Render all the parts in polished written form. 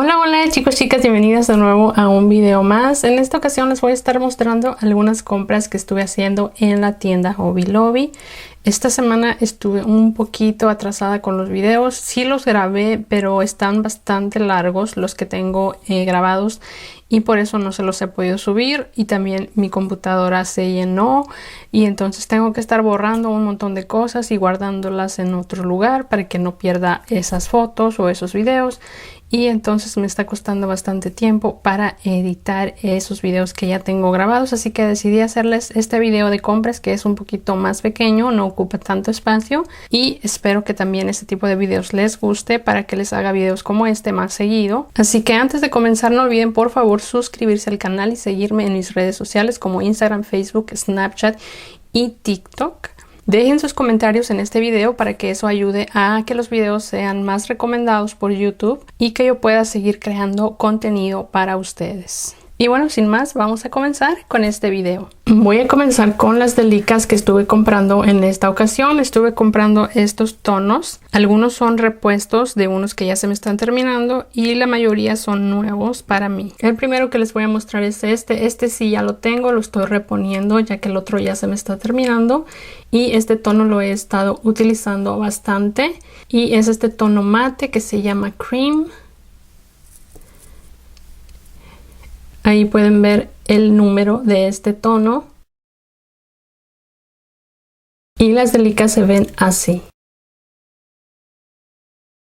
Hola, hola chicos, chicas, bienvenidas de nuevo a un video más. En esta ocasión les voy a estar mostrando algunas compras que estuve haciendo en la tienda Hobby Lobby. Esta semana estuve un poquito atrasada con los videos. Sí los grabé, pero están bastante largos los que tengo grabados y por eso no se los he podido subir. Y también mi computadora se llenó y entonces tengo que estar borrando un montón de cosas y guardándolas en otro lugar para que no pierda esas fotos o esos videos. Y entonces me está costando bastante tiempo para editar esos videos que ya tengo grabados, así que decidí hacerles este video de compras que es un poquito más pequeño, no ocupa tanto espacio, y espero que también este tipo de videos les guste para que les haga videos como este más seguido. Así que antes de comenzar no olviden por favor suscribirse al canal y seguirme en mis redes sociales como Instagram, Facebook, Snapchat y TikTok. Dejen sus comentarios en este video para que eso ayude a que los videos sean más recomendados por YouTube y que yo pueda seguir creando contenido para ustedes. Y bueno, sin más, vamos a comenzar con este video. Voy a comenzar con las delicas que estuve comprando en esta ocasión. Estuve comprando estos tonos. Algunos son repuestos de unos que ya se me están terminando y la mayoría son nuevos para mí. El primero que les voy a mostrar es este. Este sí ya lo tengo, lo estoy reponiendo ya que el otro ya se me está terminando. Y este tono lo he estado utilizando bastante. Y es este tono mate que se llama Cream. Ahí pueden ver el número de este tono. Y las delicas se ven así.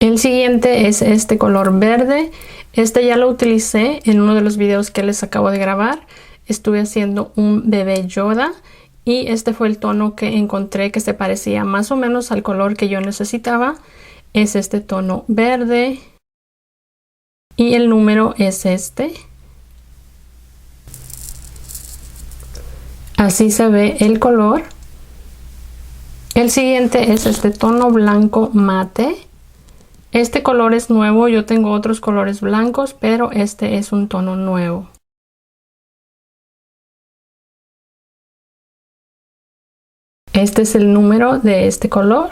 El siguiente es este color verde. Este ya lo utilicé en uno de los videos que les acabo de grabar. Estuve haciendo un bebé Yoda. Y este fue el tono que encontré que se parecía más o menos al color que yo necesitaba. Es este tono verde. Y el número es este. Así se ve el color. El siguiente es este tono blanco mate. Este color es nuevo. Yo tengo otros colores blancos, pero este es un tono nuevo. Este es el número de este color.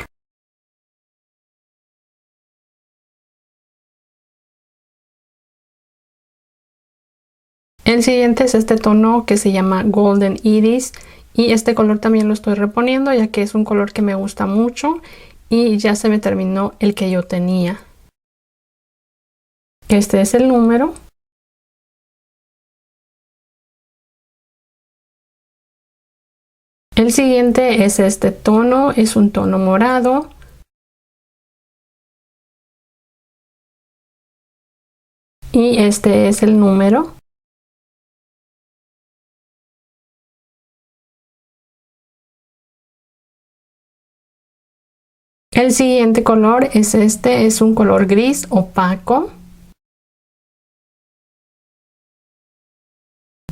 El siguiente es este tono que se llama Golden Iris. Y este color también lo estoy reponiendo ya que es un color que me gusta mucho. Y ya se me terminó el que yo tenía. Este es el número. El siguiente es este tono. Es un tono morado. Y este es el número. El siguiente color es este, es un color gris opaco.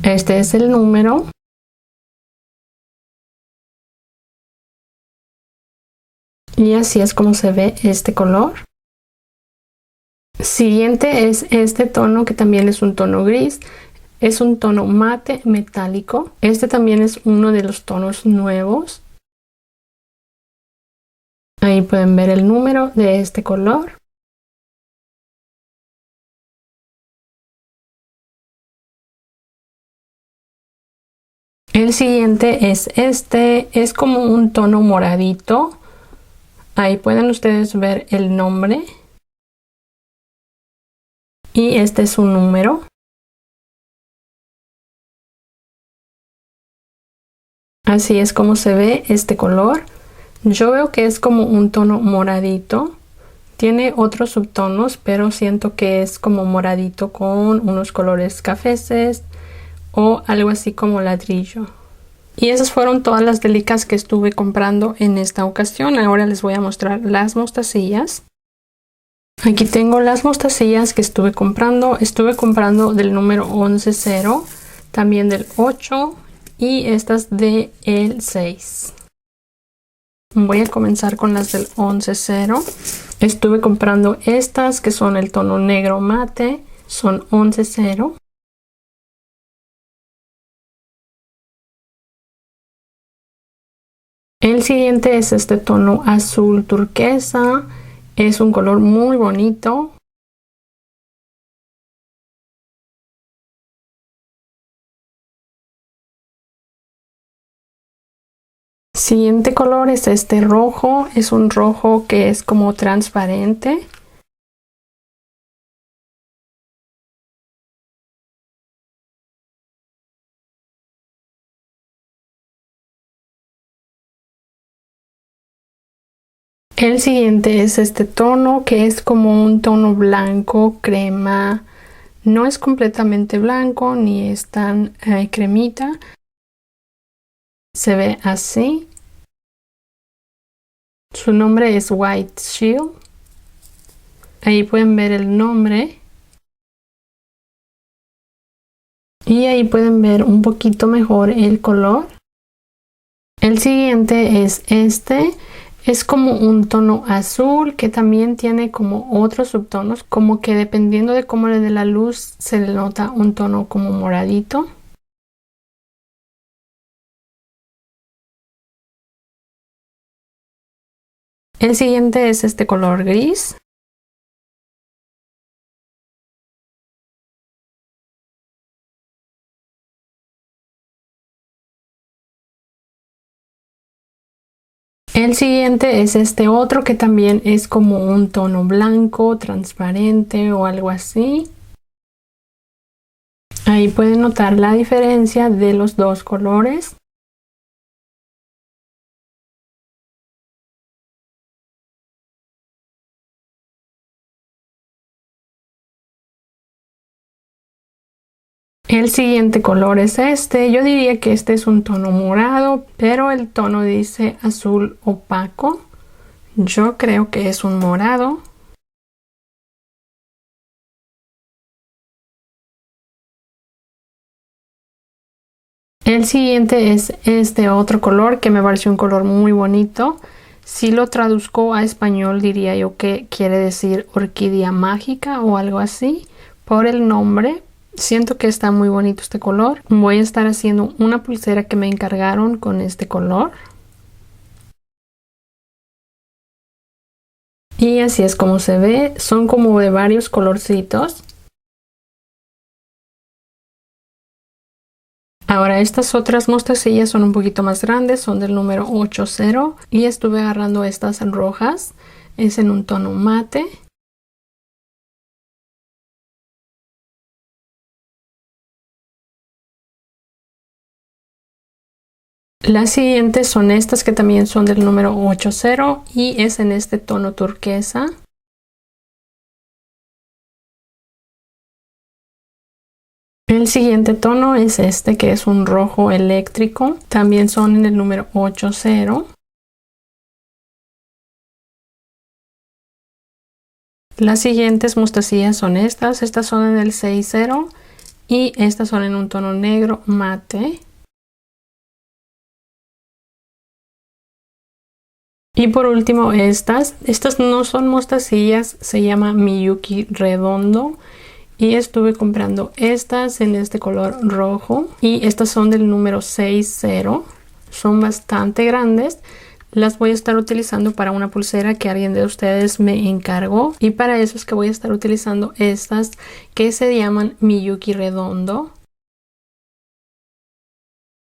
Este es el número. Y así es como se ve este color. Siguiente es este tono que también es un tono gris. Es un tono mate metálico. Este también es uno de los tonos nuevos. Ahí pueden ver el número de este color. El siguiente es este. Es como un tono moradito. Ahí pueden ustedes ver el nombre. Y este es un número. Así es como se ve este color. Yo veo que es como un tono moradito. Tiene otros subtonos, pero siento que es como moradito con unos colores cafeces o algo así como ladrillo. Y esas fueron todas las delicas que estuve comprando en esta ocasión. Ahora les voy a mostrar las mostacillas. Aquí tengo las mostacillas que estuve comprando. Estuve comprando del número 11-0, también del 8 y estas del 6. Voy a comenzar con las del 11-0. Estuve comprando estas que son el tono negro mate. Son 11-0. El siguiente es este tono azul turquesa. Es un color muy bonito. Siguiente color es este rojo. Es un rojo que es como transparente. El siguiente es este tono que es como un tono blanco, crema. No es completamente blanco ni es tan cremita. Se ve así. Su nombre es White Shield. Ahí pueden ver el nombre. Y ahí pueden ver un poquito mejor el color. El siguiente es este. Es como un tono azul que también tiene como otros subtonos, como que dependiendo de cómo le dé la luz se le nota un tono como moradito. El siguiente es este color gris. El siguiente es este otro que también es como un tono blanco, transparente o algo así. Ahí pueden notar la diferencia de los dos colores. El siguiente color es este. Yo diría que este es un tono morado, pero el tono dice azul opaco. Yo creo que es un morado. El siguiente es este otro color que me pareció un color muy bonito. Si lo traduzco a español diría yo que quiere decir orquídea mágica o algo así por el nombre. Siento que está muy bonito este color. Voy a estar haciendo una pulsera que me encargaron con este color. Y así es como se ve. Son como de varios colorcitos. Ahora estas otras mostacillas son un poquito más grandes, son del número 80 y estuve agarrando estas rojas, es en un tono mate. Las siguientes son estas que también son del número 80 y es en este tono turquesa. El siguiente tono es este que es un rojo eléctrico, también son en el número 80. Las siguientes mostacillas son estas son en el 60 y estas son en un tono negro mate. Y por último estas no son mostacillas, se llama Miyuki redondo y estuve comprando estas en este color rojo y estas son del número 60, son bastante grandes. Las voy a estar utilizando para una pulsera que alguien de ustedes me encargó y para eso es que voy a estar utilizando estas que se llaman Miyuki redondo.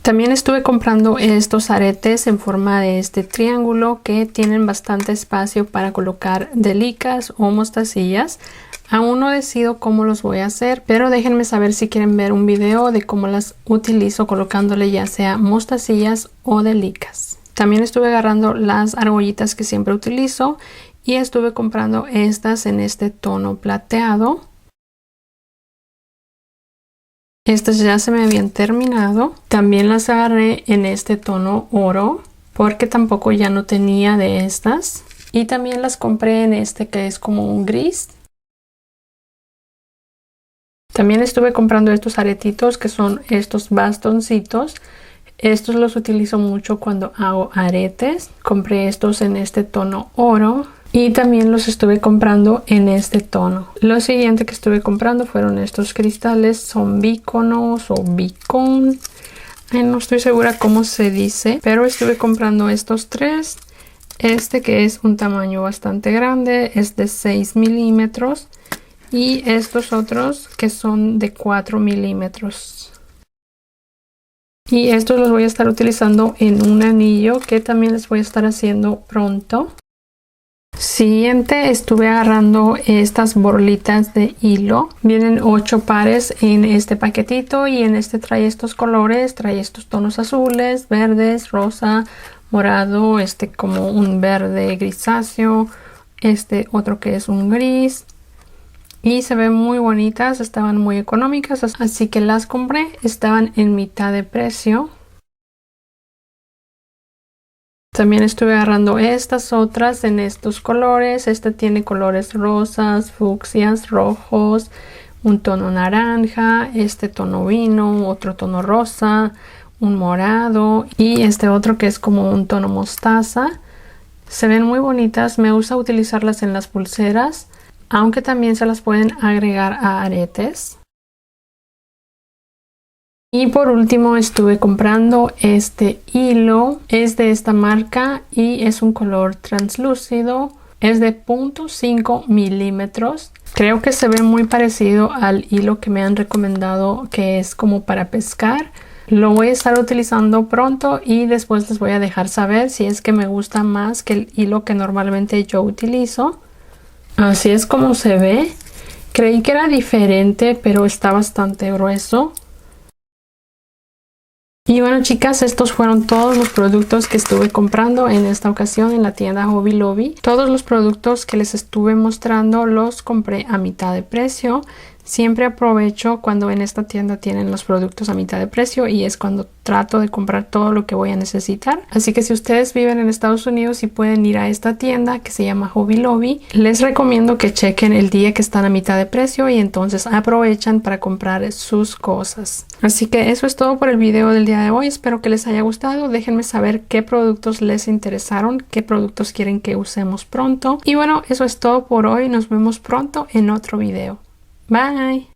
También estuve comprando estos aretes en forma de este triángulo que tienen bastante espacio para colocar delicas o mostacillas. Aún no decido cómo los voy a hacer, pero déjenme saber si quieren ver un video de cómo las utilizo colocándole ya sea mostacillas o delicas. También estuve agarrando las argollitas que siempre utilizo y estuve comprando estas en este tono plateado. Estas ya se me habían terminado. También las agarré en este tono oro porque tampoco ya no tenía de estas. Y también las compré en este que es como un gris. También estuve comprando estos aretitos que son estos bastoncitos. Estos los utilizo mucho cuando hago aretes. Compré estos en este tono oro. Y también los estuve comprando en este tono. Lo siguiente que estuve comprando fueron estos cristales. Son bíconos o bicón. No estoy segura cómo se dice. Pero estuve comprando estos tres. Este que es un tamaño bastante grande. Es de 6 milímetros. Y estos otros que son de 4 milímetros. Y estos los voy a estar utilizando en un anillo que también les voy a estar haciendo pronto. Siguiente, estuve agarrando estas bolitas de hilo. Vienen 8 pares en este paquetito y en este trae estos colores, trae estos tonos azules, verdes, rosa, morado, como un verde grisáceo, otro que es un gris. Y se ven muy bonitas, estaban muy económicas, así que las compré, estaban en mitad de precio. También estuve agarrando estas otras en estos colores. Este tiene colores rosas, fucsias, rojos, un tono naranja, este tono vino, otro tono rosa, un morado y este otro que es como un tono mostaza. Se ven muy bonitas, me gusta utilizarlas en las pulseras, aunque también se las pueden agregar a aretes. Y por último estuve comprando este hilo, es de esta marca y es un color translúcido, es de 0.5 milímetros. Creo que se ve muy parecido al hilo que me han recomendado que es como para pescar. Lo voy a estar utilizando pronto y después les voy a dejar saber si es que me gusta más que el hilo que normalmente yo utilizo. Así es como se ve. Creí que era diferente, pero está bastante grueso. Y bueno, chicas, estos fueron todos los productos que estuve comprando en esta ocasión en la tienda Hobby Lobby. Todos los productos que les estuve mostrando los compré a mitad de precio. Siempre aprovecho cuando en esta tienda tienen los productos a mitad de precio y es cuando trato de comprar todo lo que voy a necesitar. Así que si ustedes viven en Estados Unidos y pueden ir a esta tienda que se llama Hobby Lobby, les recomiendo que chequen el día que están a mitad de precio y entonces aprovechan para comprar sus cosas. Así que eso es todo por el video del día de hoy. Espero que les haya gustado. Déjenme saber qué productos les interesaron, qué productos quieren que usemos pronto. Y bueno, eso es todo por hoy. Nos vemos pronto en otro video. Bye.